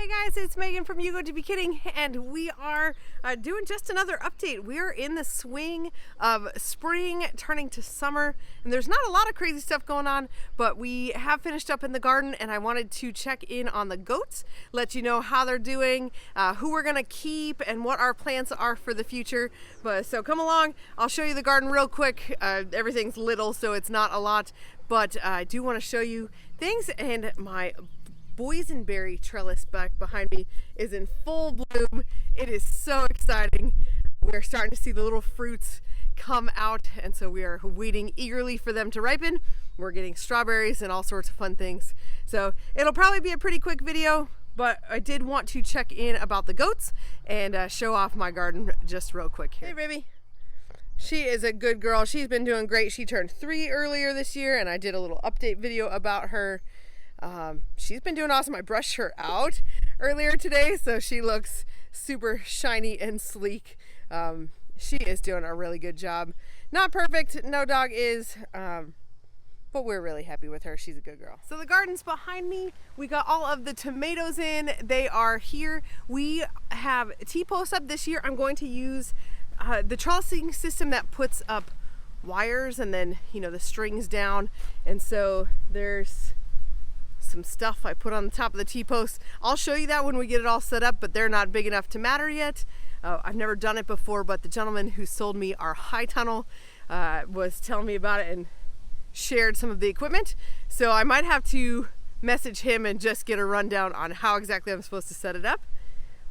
Hey guys, it's Megan from You Go to Be Kidding, and we are doing just another update. We are in the swing of spring turning to summer, and there's not a lot of crazy stuff going on, but we have finished up in the garden, and I wanted to check in on the goats, let you know how they're doing, who we're gonna keep, and what our plans are for the future. So come along, I'll show you the garden real quick. Everything's little, so it's not a lot, but I do want to show you things, and my boysenberry trellis back behind me is in full bloom. It is so exciting. We're starting to see the little fruits come out, and so we are waiting eagerly for them to ripen. We're getting strawberries and all sorts of fun things. So it'll probably be a pretty quick video, but I did want to check in about the goats and show off my garden just real quick here. Hey baby. She is a good girl. She's been doing great. She turned 3 earlier this year, and I did a little update video about her. She's been doing awesome. I brushed her out earlier today, so she looks super shiny and sleek. She is doing a really good job. Not perfect, no dog is, but we're really happy with her. She's a good girl. So the garden's behind me. We got all of the tomatoes in. They are here. We have T-posts up this year. I'm going to use the trellising system that puts up wires and then, the strings down. And so there's some stuff I put on the top of the T-posts. I'll show you that when we get it all set up, but they're not big enough to matter yet. I've never done it before, but the gentleman who sold me our high tunnel was telling me about it and shared some of the equipment. So I might have to message him and just get a rundown on how exactly I'm supposed to set it up.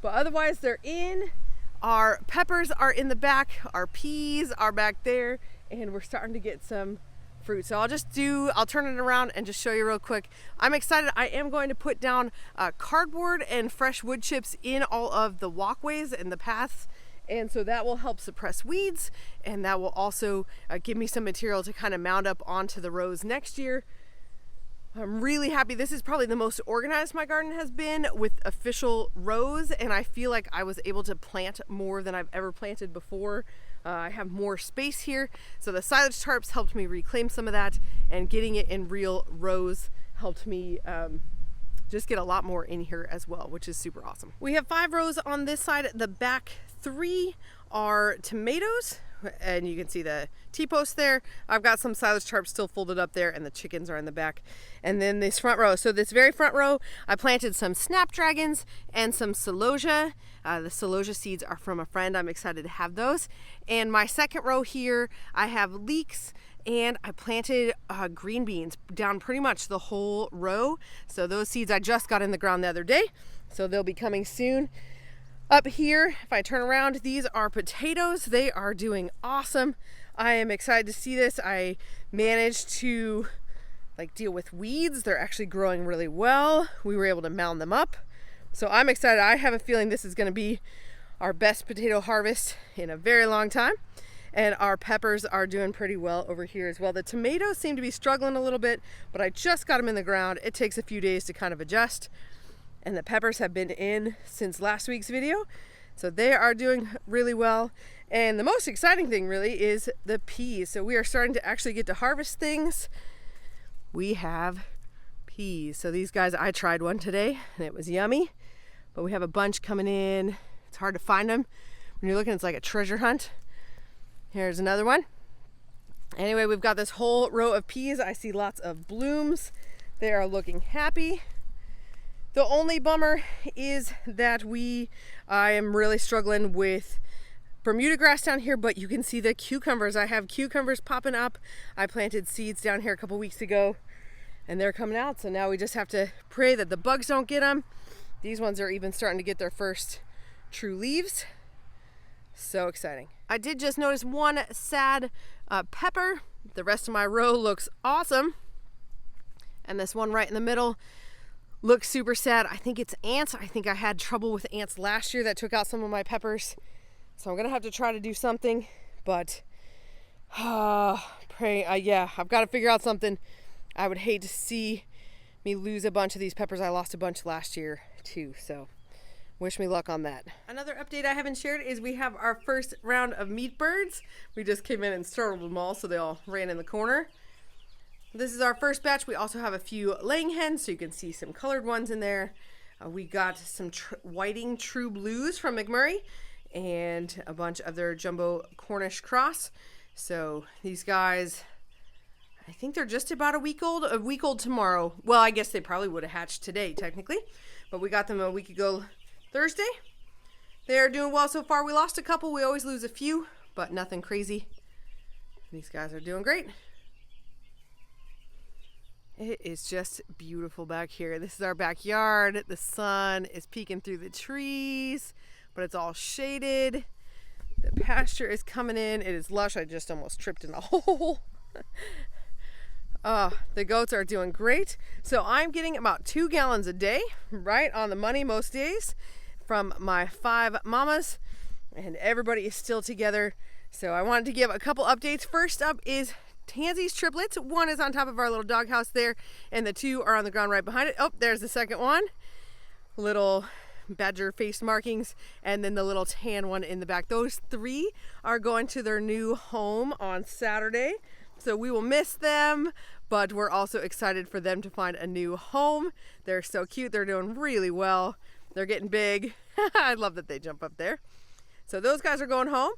But otherwise, they're in. Our peppers are in the back, our peas are back there, and we're starting to get some fruit. So I'll turn it around and just show you real quick. I'm excited. I am going to put down cardboard and fresh wood chips in all of the walkways and the paths, and so that will help suppress weeds, and that will also give me some material to kind of mount up onto the rows next year. I'm really happy. This is probably the most organized my garden has been with official rows, and I feel like I was able to plant more than I've ever planted before. I have more space here, so the silage tarps helped me reclaim some of that, and getting it in real rows helped me just get a lot more in here as well, which is super awesome. We have 5 rows on this side. The back 3 are tomatoes, and you can see the T-post there. I've got some silage tarps still folded up there, and the chickens are in the back. And then this front row, so this very front row, I planted some snapdragons and some celosia. The celosia seeds are from a friend. I'm excited to have those. And my second row here, I have leeks, and I planted green beans down pretty much the whole row. So those seeds I just got in the ground the other day, so they'll be coming soon. Up here, if I turn around, these are potatoes. They are doing awesome. I am excited to see this. I managed to deal with weeds. They're actually growing really well. We were able to mound them up. So I'm excited. I have a feeling this is going to be our best potato harvest in a very long time. And our peppers are doing pretty well over here as well. The tomatoes seem to be struggling a little bit, but I just got them in the ground. It takes a few days to kind of adjust. And the peppers have been in since last week's video, so they are doing really well. And the most exciting thing really is the peas. So we are starting to actually get to harvest things. We have peas. So these guys, I tried one today and it was yummy, but we have a bunch coming in. It's hard to find them. When you're looking, it's like a treasure hunt. Here's another one. Anyway, we've got this whole row of peas. I see lots of blooms. They are looking happy. The only bummer is that I am really struggling with Bermuda grass down here, but you can see the cucumbers. I have cucumbers popping up. I planted seeds down here a couple weeks ago, and they're coming out. So now we just have to pray that the bugs don't get them. These ones are even starting to get their first true leaves. So exciting. I did just notice one sad pepper. The rest of my row looks awesome. And this one right in the middle looks super sad. I think it's ants. I think I had trouble with ants last year that took out some of my peppers. So I'm gonna have to try to do something, but yeah, I've got to figure out something. I would hate to see me lose a bunch of these peppers. I lost a bunch last year too, so wish me luck on that. Another update I haven't shared is we have our first round of meat birds. We just came in and startled them all, so they all ran in the corner. This is our first batch. We also have a few laying hens, so you can see some colored ones in there. We got some whiting true blues from McMurray and a bunch of their jumbo Cornish cross. So these guys, I think they're just about a week old tomorrow. Well, I guess they probably would have hatched today technically, but we got them a week ago Thursday. They're doing well so far. We lost a couple. We always lose a few, but nothing crazy. These guys are doing great. It is just beautiful back here. This is our backyard. The sun is peeking through the trees, but it's all shaded. The pasture is coming in. It is lush. I just almost tripped in a hole. The goats are doing great. So I'm getting about 2 gallons a day, right on the money most days, from my 5 mamas, and everybody is still together. So I wanted to give a couple updates. First up is Tansy's triplets. One is on top of our little doghouse there, and the 2 are on the ground right behind it. Oh, there's the second one. Little badger face markings, and then the little tan one in the back. Those 3 are going to their new home on Saturday, so we will miss them, but we're also excited for them to find a new home. They're so cute. They're doing really well. They're getting big. I love that they jump up there. So those guys are going home.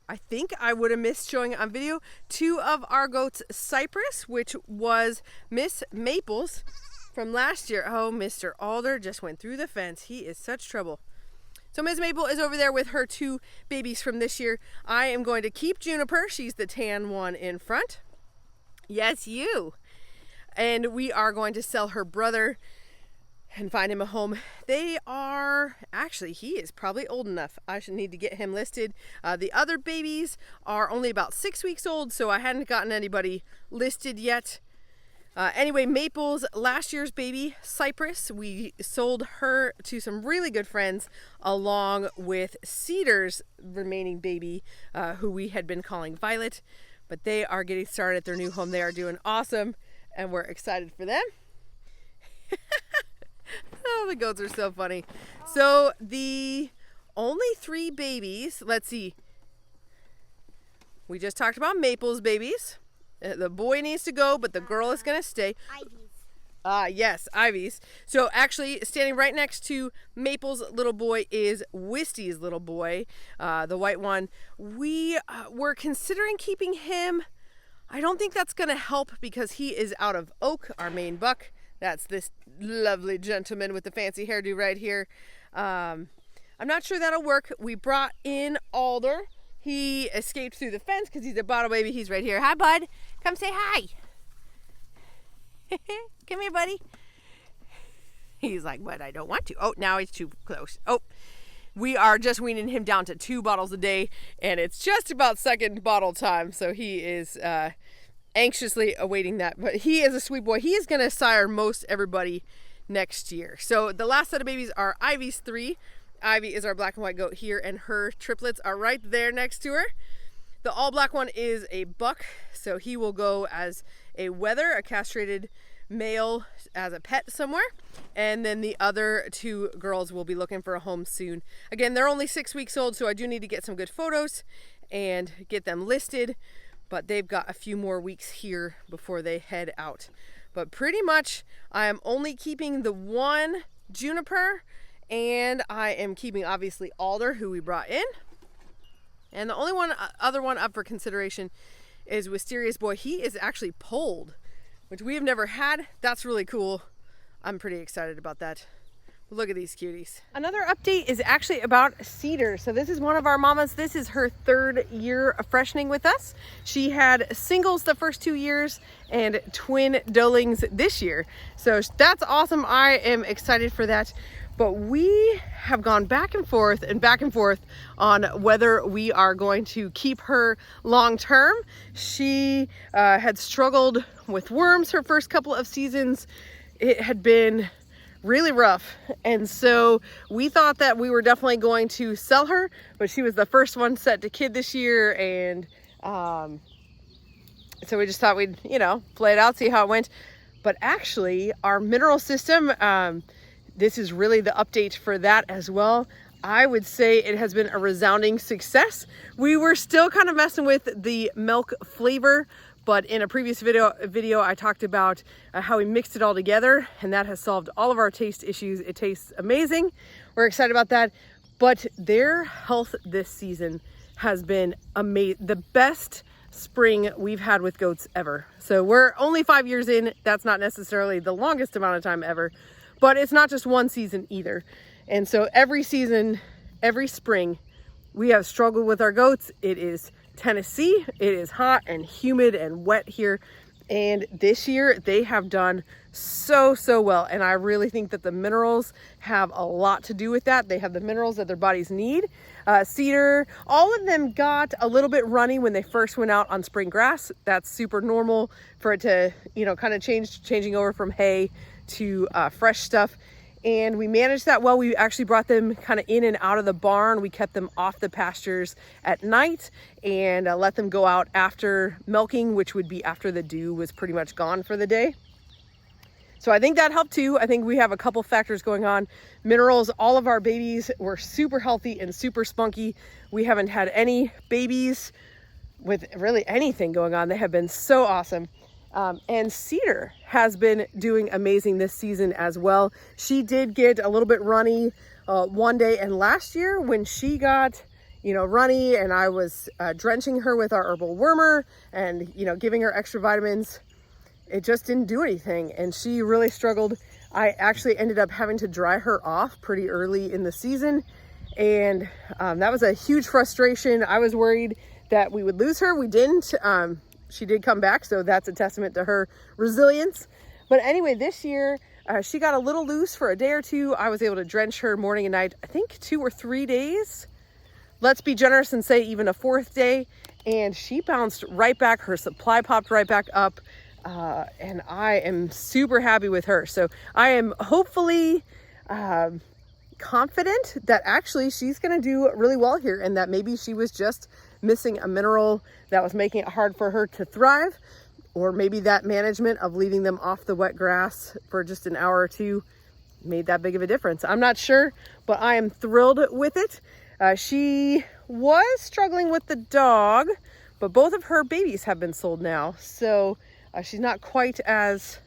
I think I would have missed showing it on video. 2 of our goats, Cypress, which was Miss Maples from last year. Oh, Mr. Alder just went through the fence. He is such trouble. So Miss Maple is over there with her 2 babies from this year. I am going to keep Juniper. She's the tan one in front. Yes, you. And we are going to sell her brother and find him a home. They are, actually, he is probably old enough. I should need to get him listed. The other babies are only about 6 weeks old, so I hadn't gotten anybody listed yet. Anyway, Maple's last year's baby, Cypress, we sold her to some really good friends along with Cedar's remaining baby, who we had been calling Violet. But they are getting started at their new home. They are doing awesome, and we're excited for them. Oh, the goats are so funny. So the only 3 babies, let's see. We just talked about Maple's babies. The boy needs to go, but the girl is going to stay. Ivy's. Yes, Ivy's. So actually, standing right next to Maple's little boy is Wisty's little boy, the white one. We were considering keeping him. I don't think that's going to help because he is out of Oak, our main buck. That's this lovely gentleman with the fancy hairdo right here. I'm not sure that'll work. We brought in Alder. He escaped through the fence because he's a bottle baby. He's right here. Hi, bud. Come say hi. Come here, buddy. He's like, but I don't want to. Oh, now he's too close. Oh, we are just weaning him down to 2 bottles a day, and it's just about second bottle time. So he is anxiously awaiting that, but he is a sweet boy. He is going to sire most everybody next year. So the last set of babies are Ivy's 3. Ivy is our black and white goat here, and her triplets are right there next to her. The all black one is a buck, so he will go as a wether, a castrated male, as a pet somewhere. And then the other 2 girls will be looking for a home soon. Again, they're only 6 weeks old, so I do need to get some good photos and get them listed. But they've got a few more weeks here before they head out. But pretty much I am only keeping the 1 Juniper, and I am keeping obviously Alder, who we brought in. And the only other one up for consideration is Wisteria's boy. He is actually polled, which we have never had. That's really cool. I'm pretty excited about that. Look at these cuties. Another update is actually about Cedar. So this is one of our mamas. This is her 3rd year of freshening with us. She had singles the first 2 years and twin doelings this year. So that's awesome. I am excited for that. But we have gone back and forth on whether we are going to keep her long term. She had struggled with worms her first couple of seasons. It had been really rough, and so we thought that we were definitely going to sell her, but she was the first one set to kid this year, and so we just thought we'd, play it out, see how it went. But actually, our mineral system, this is really the update for that as well. I would say it has been a resounding success. We were still kind of messing with the milk flavor, But in a previous video I talked about how we mixed it all together, and that has solved all of our taste issues. It tastes amazing. We're excited about that. But their health this season has been amazing. The best spring we've had with goats ever. So we're only 5 years in. That's not necessarily the longest amount of time ever, but it's not just one season either. And so every season, every spring, we have struggled with our goats. It is Tennessee. It is hot and humid and wet here. And this year they have done so well. And I really think that the minerals have a lot to do with that. They have the minerals that their bodies need. Cedar, all of them got a little bit runny when they first went out on spring grass. That's super normal for it to, kind of changing over from hay to fresh stuff. And we managed that well. We actually brought them kind of in and out of the barn. We kept them off the pastures at night and let them go out after milking, which would be after the dew was pretty much gone for the day. So I think that helped too. I think we have a couple factors going on. Minerals, all of our babies were super healthy and super spunky. We haven't had any babies with really anything going on. They have been so awesome. And Cedar has been doing amazing this season as well. She did get a little bit runny one day, and last year when she got runny and I was drenching her with our herbal wormer and giving her extra vitamins, it just didn't do anything, and she really struggled. I actually ended up having to dry her off pretty early in the season, and that was a huge frustration. I was worried that we would lose her. We didn't. She did come back, so that's a testament to her resilience. But anyway, this year she got a little loose for a day or two. I was able to drench her morning and night, I think 2 or 3 days. Let's be generous and say even a 4th day, and she bounced right back. Her supply popped right back up. And I am super happy with her. So I am hopefully confident that actually she's going to do really well here, and that maybe she was just missing a mineral that was making it hard for her to thrive, or maybe that management of leaving them off the wet grass for just an hour or two made that big of a difference. I'm not sure, but I am thrilled with it. She was struggling with the dog, but both of her babies have been sold now. So she's not quite as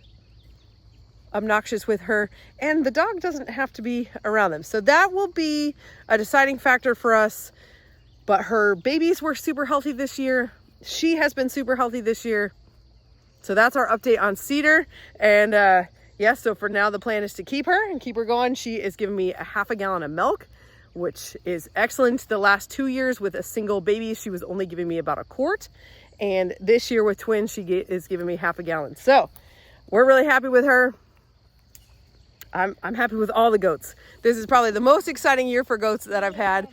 obnoxious with her, and the dog doesn't have to be around them. So that will be a deciding factor for us. But her babies were super healthy this year. She has been super healthy this year. So that's our update on Cedar. And so for now, the plan is to keep her and keep her going. She is giving me a half a gallon of milk, which is excellent. The last 2 years with a single baby, she was only giving me about a quart. And this year with twins, she is giving me half a gallon. So we're really happy with her. I'm happy with all the goats. This is probably the most exciting year for goats that I've had.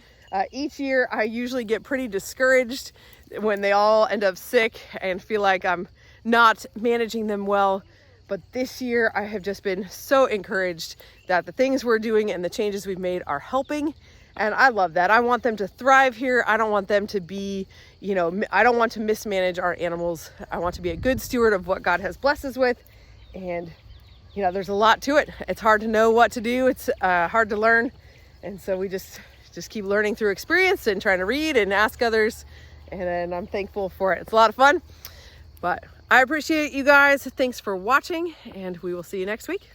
Each year I usually get pretty discouraged when they all end up sick and feel like I'm not managing them well. But this year I have just been so encouraged that the things we're doing and the changes we've made are helping. And I love that. I want them to thrive here. I don't want them to be, I don't want to mismanage our animals. I want to be a good steward of what God has blessed us with. And, there's a lot to it. It's hard to know what to do. It's hard to learn. And so we just keep learning through experience and trying to read and ask others. And I'm thankful for it. It's a lot of fun. But I appreciate you guys. Thanks for watching, and we will see you next week.